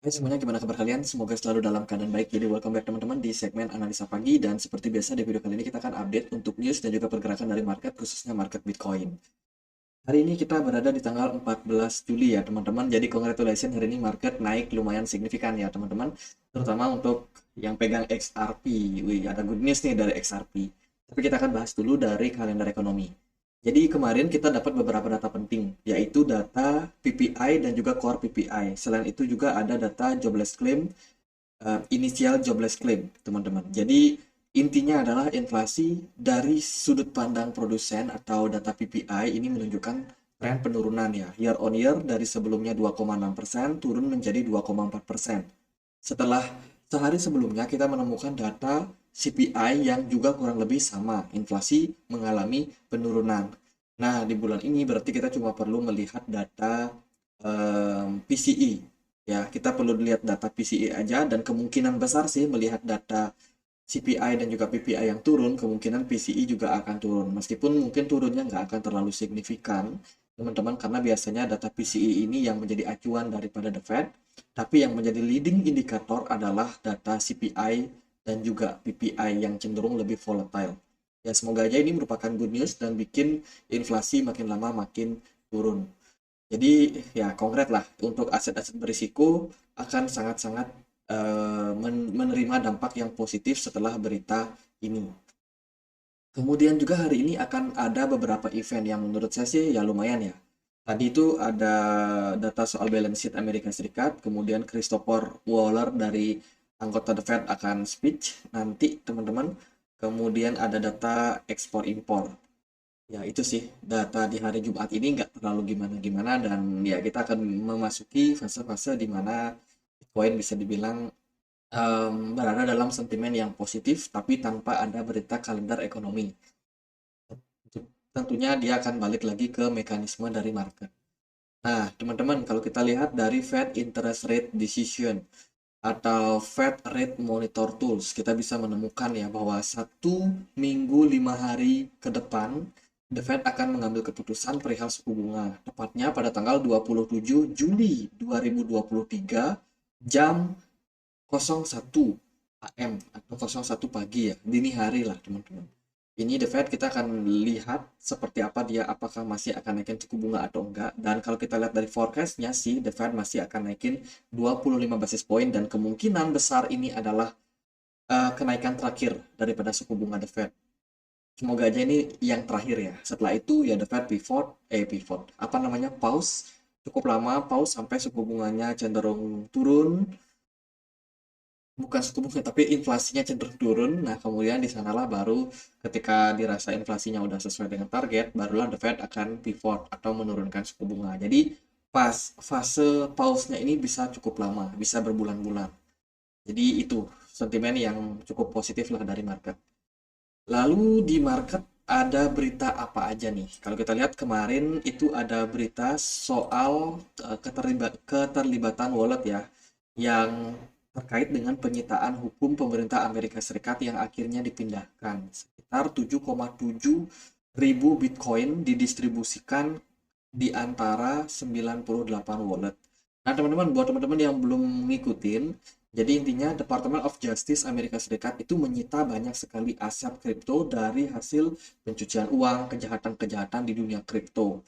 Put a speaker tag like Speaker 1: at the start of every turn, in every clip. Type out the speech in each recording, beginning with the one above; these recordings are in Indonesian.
Speaker 1: Hai semuanya, gimana kabar kalian? Semoga selalu dalam keadaan baik. Jadi welcome back teman-teman di segmen analisa pagi. Dan seperti biasa di video kali ini kita akan update untuk news dan juga pergerakan dari market, khususnya market Bitcoin. Hari ini kita berada di tanggal 14 Juli ya teman-teman. Jadi congratulations, hari ini market naik lumayan signifikan ya teman-teman. Terutama untuk yang pegang XRP. Wih, ada good news nih dari XRP. Tapi kita akan bahas dulu dari kalender ekonomi. Jadi kemarin kita dapat beberapa data penting, yaitu data PPI dan juga core PPI. Selain itu juga ada data jobless claim, initial jobless claim, teman-teman. Jadi intinya adalah inflasi dari sudut pandang produsen atau data PPI ini menunjukkan tren penurunan ya. Year on year dari sebelumnya 2,6% turun menjadi 2,4%. Setelah sehari sebelumnya kita menemukan data CPI yang juga kurang lebih sama, inflasi mengalami penurunan. Nah, di bulan ini berarti kita cuma perlu melihat data PCE. Ya, kita perlu lihat data PCE aja dan kemungkinan besar sih melihat data CPI dan juga PPI yang turun, kemungkinan PCE juga akan turun. Meskipun mungkin turunnya nggak akan terlalu signifikan, teman-teman, karena biasanya data PCE ini yang menjadi acuan daripada The Fed, tapi yang menjadi leading indikator adalah data CPI dan juga PPI yang cenderung lebih volatile. Ya, semoga aja ini merupakan good news dan bikin inflasi makin lama makin turun. Jadi ya konkret lah untuk aset-aset berisiko akan sangat-sangat menerima dampak yang positif setelah berita ini. Kemudian juga hari ini akan ada beberapa event yang menurut saya sih ya lumayan ya. Tadi itu ada data soal balance sheet Amerika Serikat, kemudian Christopher Waller dari anggota The Fed akan speech nanti teman-teman. Kemudian ada data ekspor impor. Ya itu sih data di hari Jumat ini nggak terlalu gimana-gimana dan ya kita akan memasuki fase-fase di mana Bitcoin bisa dibilang berada dalam sentimen yang positif tapi tanpa ada berita kalender ekonomi. Tentunya dia akan balik lagi ke mekanisme dari market. Nah, teman-teman, kalau kita lihat dari Fed Interest Rate Decision atau Fed Rate Monitor Tools, kita bisa menemukan ya bahwa 1 minggu 5 hari ke depan, The Fed akan mengambil keputusan perihal suku bunga, tepatnya pada tanggal 27 Juli 2023 jam 01 AM atau 01 pagi ya, dini hari lah teman-teman. Ini The Fed kita akan lihat seperti apa dia, apakah masih akan naikin suku bunga atau enggak. Dan kalau kita lihat dari forecastnya sih, The Fed masih akan naikin 25 basis point dan kemungkinan besar ini adalah kenaikan terakhir daripada suku bunga The Fed. Semoga aja ini yang terakhir ya. Setelah itu ya The Fed pivot, apa namanya, pause, cukup lama pause sampai suku bunganya cenderung turun, bukan suku bunga tapi inflasinya cenderung turun. Nah, kemudian di sanalah baru ketika dirasa inflasinya udah sesuai dengan target, barulah The Fed akan pivot atau menurunkan suku bunga. Jadi pas fase pause-nya ini bisa cukup lama, bisa berbulan-bulan. Jadi itu sentimen yang cukup positif lah dari market. Lalu di market ada berita apa aja nih? Kalau kita lihat kemarin itu ada berita soal keterlibatan wallet ya, yang terkait dengan penyitaan hukum pemerintah Amerika Serikat yang akhirnya dipindahkan. Sekitar 7,7 ribu Bitcoin didistribusikan di antara 98 wallet. Nah, teman-teman, buat teman-teman yang belum ngikutin, jadi intinya Department of Justice Amerika Serikat itu menyita banyak sekali aset kripto dari hasil pencucian uang, kejahatan-kejahatan di dunia kripto.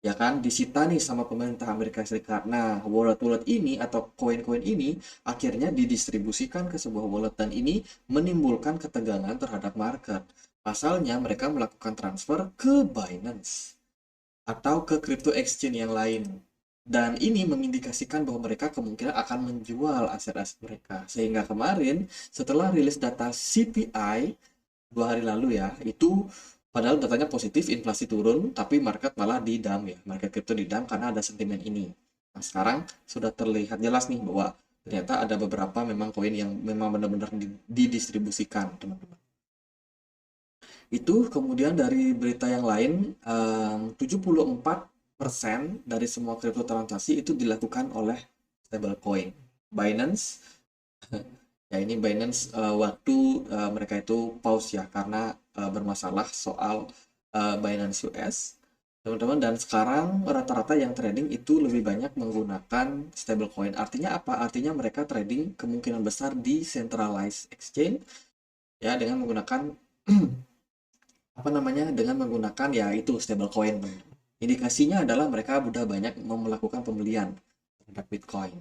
Speaker 1: Ya kan, disita nih sama pemerintah Amerika Serikat. Nah, wallet-wallet ini atau koin-koin ini akhirnya didistribusikan ke sebuah wallet dan ini menimbulkan ketegangan terhadap market. Pasalnya mereka melakukan transfer ke Binance atau ke crypto exchange yang lain. Dan ini mengindikasikan bahwa mereka kemungkinan akan menjual aset-aset mereka. Sehingga kemarin setelah rilis data CPI 2 hari lalu ya, itu padahal datanya positif, inflasi turun, tapi market malah didam ya. Market crypto didam karena ada sentimen ini. Nah, sekarang sudah terlihat jelas nih bahwa ternyata ada beberapa memang koin yang memang benar-benar didistribusikan, teman-teman. Itu kemudian dari berita yang lain, 74% dari semua kripto transaksi itu dilakukan oleh stablecoin. Binance, ya ini Binance waktu mereka itu pause ya karena bermasalah soal Binance US. teman-teman. Dan sekarang rata-rata yang trading itu lebih banyak menggunakan stablecoin. Artinya apa? Artinya mereka trading kemungkinan besar di centralized exchange ya, dengan menggunakan apa namanya, dengan menggunakan ya itu stablecoin. Indikasinya adalah mereka sudah banyak melakukan pembelian terhadap Bitcoin.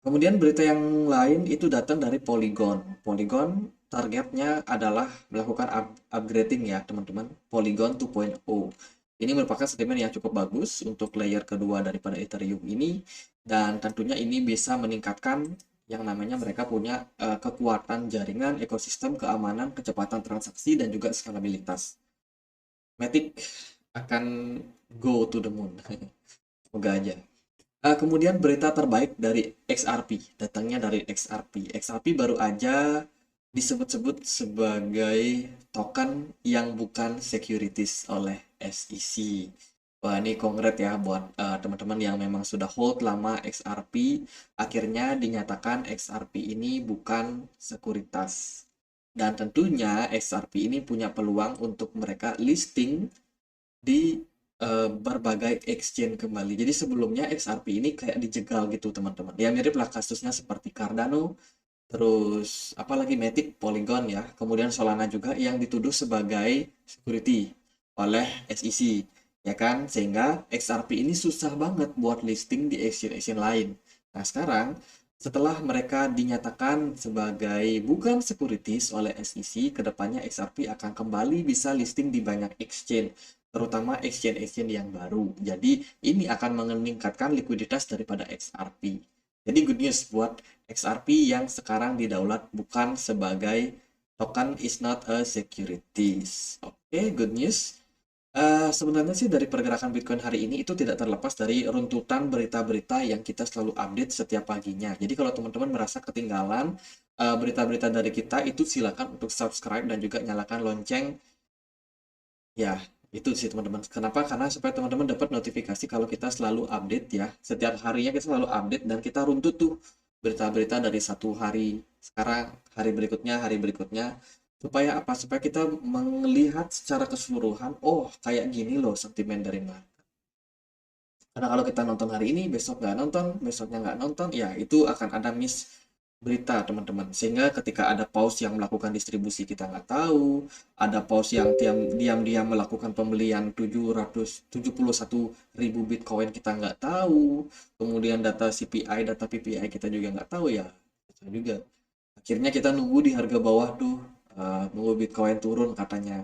Speaker 1: Kemudian berita yang lain itu datang dari Polygon. Polygon targetnya adalah melakukan upgrading ya teman-teman, Polygon 2.0. Ini merupakan sentimen yang cukup bagus untuk layer kedua daripada Ethereum ini, dan tentunya ini bisa meningkatkan yang namanya mereka punya kekuatan jaringan, ekosistem, keamanan, kecepatan transaksi, dan juga skalabilitas. Matic akan go to the moon. Semoga aja. Kemudian berita terbaik dari XRP, datangnya dari XRP. XRP baru aja disebut-sebut sebagai token yang bukan securities oleh SEC. Wah, ini kongret ya buat teman-teman yang memang sudah hold lama XRP. Akhirnya dinyatakan XRP ini bukan sekuritas. Dan tentunya XRP ini punya peluang untuk mereka listing di berbagai exchange kembali. Jadi sebelumnya XRP ini kayak dijegal gitu teman-teman. Ya mirip lah kasusnya seperti Cardano, terus apalagi Matic, Polygon ya. Kemudian Solana juga yang dituduh sebagai security oleh SEC. Ya kan? Sehingga XRP ini susah banget buat listing di exchange-exchange lain. Nah sekarang setelah mereka dinyatakan sebagai bukan securities oleh SEC, kedepannya XRP akan kembali bisa listing di banyak exchange, terutama exchange-exchange yang baru. Jadi ini akan meningkatkan likuiditas daripada XRP. Jadi good news buat XRP yang sekarang didaulat bukan sebagai token, is not a securities. Oke, good news. Sebenarnya sih dari pergerakan Bitcoin hari ini itu tidak terlepas dari runtutan berita-berita yang kita selalu update setiap paginya. Jadi kalau teman-teman merasa ketinggalan berita-berita dari kita, itu silakan untuk subscribe dan juga nyalakan lonceng. Ya, itu sih teman-teman. Kenapa? Karena supaya teman-teman dapat notifikasi kalau kita selalu update ya. Setiap harinya kita selalu update dan kita runtut tuh berita-berita dari satu hari sekarang, hari berikutnya. Supaya apa? Supaya kita melihat secara keseluruhan, oh kayak gini loh sentimen dari market. Karena kalau kita nonton hari ini, besok nggak nonton, besoknya nggak nonton, ya itu akan ada miss berita teman-teman. Sehingga ketika ada pause yang melakukan distribusi kita nggak tahu, ada pause yang diam-diam melakukan pembelian 771.000 Bitcoin kita nggak tahu, kemudian data CPI, data PPI kita juga nggak tahu ya, kita juga. Akhirnya kita nunggu di harga bawah tuh, nunggu Bitcoin turun katanya.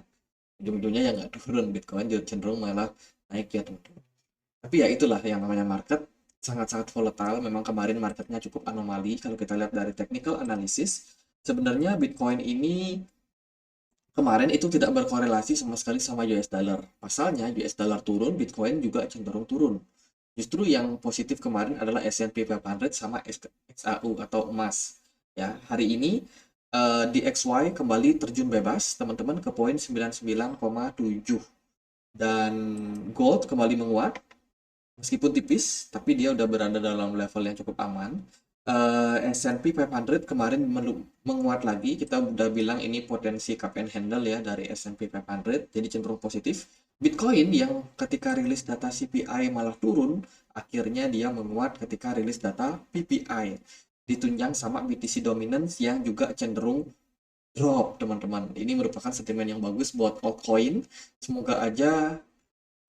Speaker 1: Ujung-ujungnya ya nggak turun, Bitcoin cenderung malah naik ya teman-teman. Tapi ya itulah yang namanya market, sangat-sangat volatile. Memang kemarin marketnya cukup anomali. Kalau kita lihat dari technical analysis, sebenarnya Bitcoin ini kemarin itu tidak berkorelasi sama sekali sama US dollar. Pasalnya US dollar turun, Bitcoin juga cenderung turun. Justru yang positif kemarin adalah S&P 500 sama XAU atau emas. Ya, hari ini di XY kembali terjun bebas, teman-teman, ke poin 99,7. Dan gold kembali menguat, meskipun tipis, tapi dia udah berada dalam level yang cukup aman. S&P 500 kemarin menguat lagi. Kita udah bilang ini potensi cup and handle ya dari S&P 500, jadi cenderung positif. Bitcoin yang ketika rilis data CPI malah turun, akhirnya dia menguat ketika rilis data PPI. Ditunjang sama BTC Dominance yang juga cenderung drop, teman-teman. Ini merupakan sentimen yang bagus buat altcoin. Semoga aja.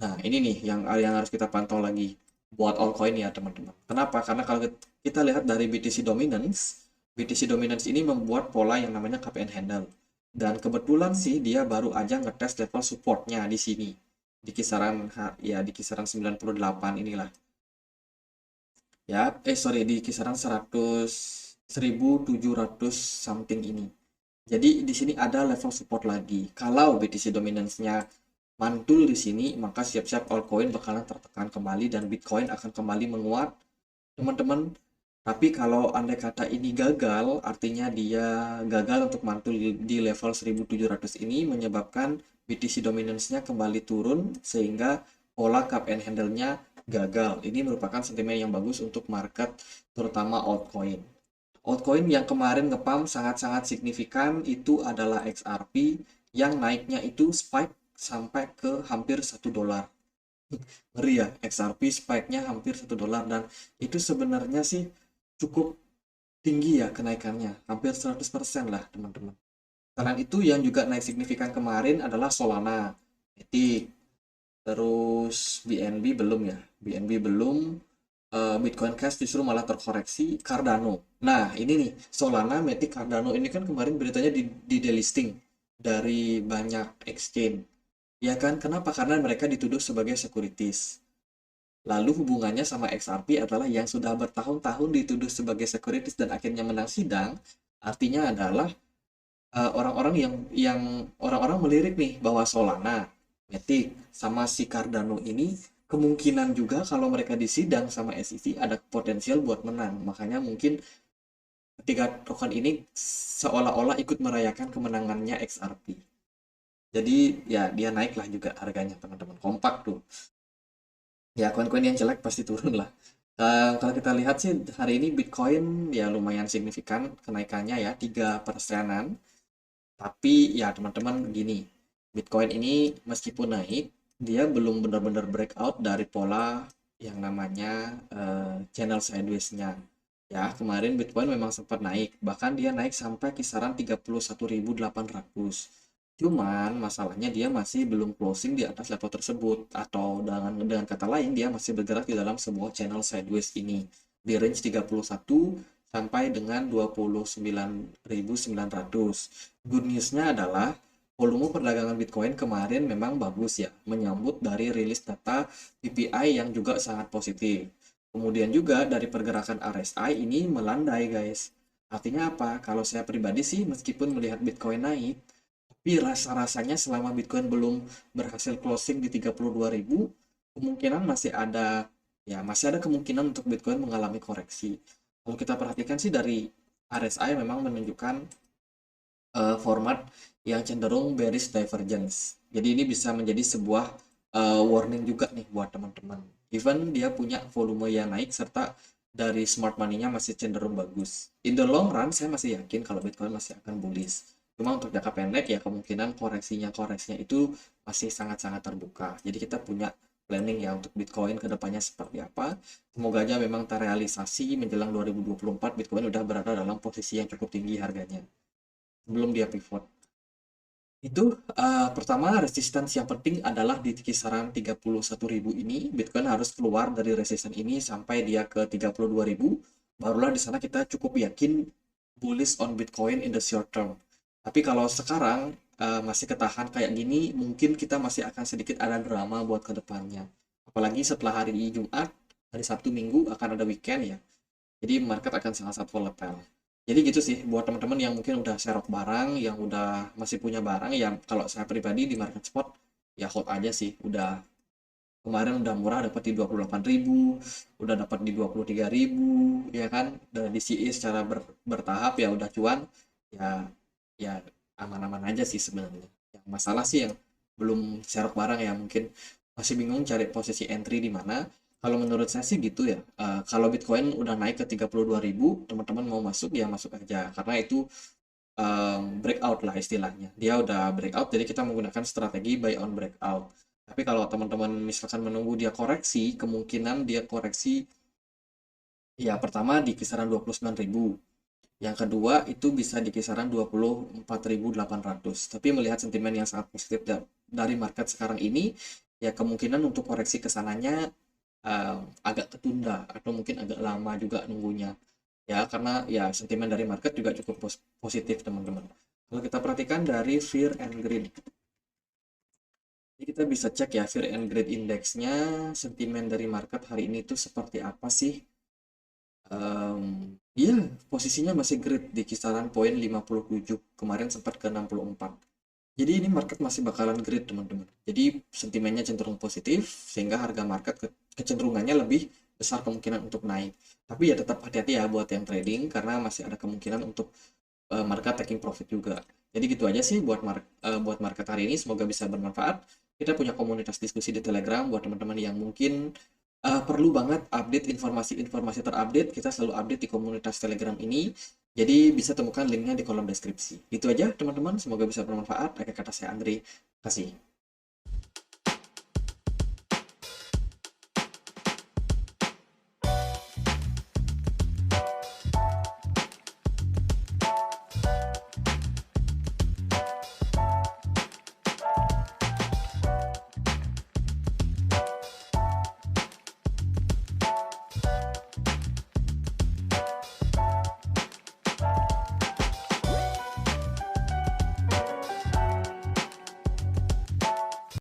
Speaker 1: Nah, ini nih yang harus kita pantau lagi buat altcoin ya, teman-teman. Kenapa? Karena kalau kita lihat dari BTC Dominance ini membuat pola yang namanya cup and handle. Dan kebetulan sih dia baru aja ngetes level supportnya di sini. Di kisaran ya di kisaran 98 inilah. Ya, sorry, di kisaran 1700 something ini. Jadi di sini ada level support lagi. Kalau BTC dominance-nya mantul di sini, maka siap-siap altcoin bakalan tertekan kembali dan Bitcoin akan kembali menguat, teman-teman. Tapi kalau andai kata ini gagal, artinya dia gagal untuk mantul di level 1700 ini, menyebabkan BTC dominance-nya kembali turun sehingga pola cup and handle-nya gagal. Ini merupakan sentimen yang bagus untuk market, terutama altcoin. Altcoin yang kemarin ngepump sangat-sangat signifikan itu adalah XRP yang naiknya itu spike sampai ke hampir $1. Ngeri ya, XRP spike-nya hampir $1 dan itu sebenarnya sih cukup tinggi ya kenaikannya, hampir 100% lah teman-teman. Selain itu yang juga naik signifikan kemarin adalah Solana, Matic, terus BNB belum ya, BNB belum, Bitcoin Cash justru malah terkoreksi, Cardano. Nah ini nih, Solana, Matic, Cardano ini kan kemarin beritanya di delisting dari banyak exchange. Ya kan, kenapa? Karena mereka dituduh sebagai securities. Lalu hubungannya sama XRP adalah yang sudah bertahun-tahun dituduh sebagai securities dan akhirnya menang sidang, artinya adalah orang-orang yang orang-orang melirik nih bahwa Solana, Matic, sama si Cardano ini kemungkinan juga kalau mereka disidang sama SEC ada potensial buat menang. Makanya mungkin ketiga token ini seolah-olah ikut merayakan kemenangannya XRP. Jadi ya dia naik lah juga harganya teman-teman. Kompak tuh. Ya koin-koin yang jelek pasti turun lah. Kalau kita lihat sih hari ini Bitcoin ya lumayan signifikan kenaikannya ya 3%-an. Tapi ya teman-teman gini, Bitcoin ini meskipun naik, dia belum benar-benar breakout dari pola yang namanya channel sideways-nya. Ya, kemarin Bitcoin memang sempat naik, bahkan dia naik sampai kisaran 31.800. Cuman masalahnya dia masih belum closing di atas level tersebut, atau dengan kata lain dia masih bergerak di dalam sebuah channel sideways ini di range 31 sampai dengan 29.900. Good news-nya adalah volume perdagangan Bitcoin kemarin memang bagus ya, menyambut dari rilis data PPI yang juga sangat positif. Kemudian juga dari pergerakan RSI ini melandai guys. Artinya apa? Kalau saya pribadi sih meskipun melihat Bitcoin naik, tapi rasa-rasanya selama Bitcoin belum berhasil closing di 32.000, kemungkinan masih ada kemungkinan untuk Bitcoin mengalami koreksi. Kalau kita perhatikan sih dari RSI memang menunjukkan format yang cenderung bearish divergence. Jadi ini bisa menjadi sebuah warning juga nih buat teman-teman. Even dia punya volume yang naik serta dari smart money-nya masih cenderung bagus. In the long run saya masih yakin kalau Bitcoin masih akan bullish. Cuma untuk jangka pendek ya kemungkinan koreksinya itu masih sangat-sangat terbuka. Jadi kita punya planning ya untuk Bitcoin ke depannya seperti apa. Semoga aja memang terrealisasi menjelang 2024 Bitcoin udah berada dalam posisi yang cukup tinggi harganya sebelum dia pivot. Itu pertama resistance yang penting adalah di kisaran 31.000 ini Bitcoin harus keluar dari resistance ini sampai dia ke 32.000, barulah di sana kita cukup yakin bullish on Bitcoin in the short term. Tapi kalau sekarang masih ketahan kayak gini, mungkin kita masih akan sedikit ada drama buat kedepannya. Apalagi setelah hari Jumat, hari Sabtu Minggu akan ada weekend ya. Jadi market akan sangat-sangat volatile. Jadi gitu sih buat teman-teman yang mungkin udah serok barang, yang udah masih punya barang, yang kalau saya pribadi di market spot ya hold aja sih. Udah kemarin udah murah dapat di 28.000, udah dapat di 23.000, ya kan. Dan di CE secara bertahap ya udah cuan, ya ya aman-aman aja sih sebenarnya. Yang masalah sih yang belum serok barang ya mungkin masih bingung cari posisi entry di mana. Kalau menurut saya sih gitu ya. Kalau Bitcoin udah naik ke 32.000, teman-teman mau masuk ya masuk aja karena itu breakout lah istilahnya. Dia udah breakout jadi kita menggunakan strategi buy on breakout. Tapi kalau teman-teman misalkan menunggu dia koreksi, kemungkinan dia koreksi ya pertama di kisaran 29.000. Yang kedua itu bisa di kisaran 24.800. Tapi melihat sentimen yang sangat positif dari market sekarang ini, ya kemungkinan untuk koreksi ke sananya agak ketunda atau mungkin agak lama juga nunggunya. Ya karena ya sentimen dari market juga cukup positif teman-teman. Kalau kita perhatikan dari Fear and Greed. Jadi kita bisa cek ya Fear and Greed indeksnya, sentimen dari market hari ini itu seperti apa sih? Iya, posisinya masih great di kisaran poin 57. Kemarin sempat ke 64. Jadi ini market masih bakalan great, teman-teman. Jadi sentimennya cenderung positif, sehingga harga market kecenderungannya lebih besar kemungkinan untuk naik. Tapi ya tetap hati-hati ya buat yang trading, karena masih ada kemungkinan untuk market taking profit juga. Jadi gitu aja sih buat market hari ini. Semoga bisa bermanfaat. Kita punya komunitas diskusi di Telegram buat teman-teman yang mungkin perlu banget update informasi-informasi terupdate. Kita selalu update di komunitas Telegram ini. Jadi bisa temukan linknya di kolom deskripsi. Itu aja teman-teman. Semoga bisa bermanfaat. Akhir kata saya Andri. Kasih.